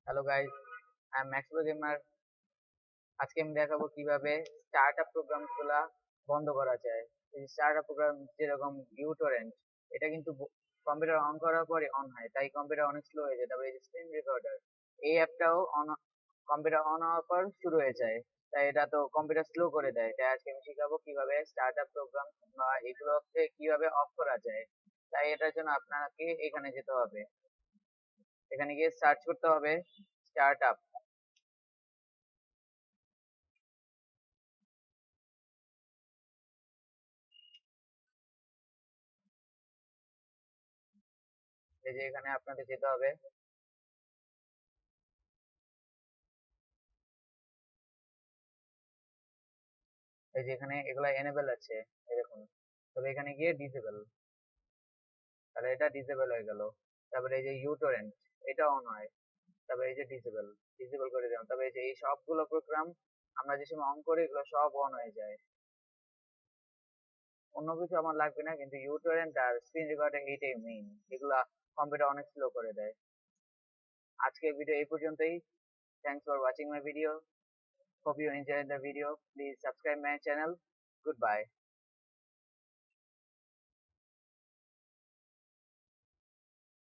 Hello guys, I am max pro gamer. আজকে আমি দেখাবো কিভাবে স্টার্টআপ প্রোগ্রাম গুলা বন্ধ করা যায়। এই স্টার্টআপ প্রোগ্রাম যেরকম ইউটোরেন্ট, এটা কিন্তু কম্পিউটার অন করার পরে অন হয়, তাই কম্পিউটার অনেক স্লো হয়ে যায়। তারপরে এই যে স্ক্রিন রেকর্ডার, এই অ্যাপটাও অন, কম্পিউটার অন হওয়ার পর শুরু হয়ে যায়, তাই এটা তো কম্পিউটার স্লো করে দেয়। তাই আজকে আমি শিখাবো কিভাবে স্টার্টআপ প্রোগ্রাম বা এগুলোকে কিভাবে অফ করা যায়। তাই এটার জন্য আপনাকে এখানে যেতে হবে, এখানে গিয়ে সার্চ করতে হবে স্টার্টআপ। এই যে এখানে আপনাদের যেতে হবে, এই যে এখানে এগুলা এনেবল আছে, এই দেখুন। তবে এখানে গিয়ে ডিসেবল, তাহলে এটা ডিসেবল হয়ে গেল। তারপরে এই যে ইউটোরেন্ট, এটা অন হয়। তারপরে এই যে ডিসেবল, ডিসেবল করে দিলাম। তবে এই যে এই সবগুলো প্রোগ্রাম আমরা যে সময় অন করি এগুলো সব অন হয়ে যায়। অন্য কিছু আমার লাগবে না, কিন্তু ইউটোরেন্ট আর স্ক্রিন রেকর্ডার এইটাই মেইন, এগুলা কম্পিউটার অনেক স্লো করে দেয়। আজকের ভিডিও এই পর্যন্তই। Thanks for watching my video. Hope you enjoyed the video. Please subscribe my channel. Goodbye.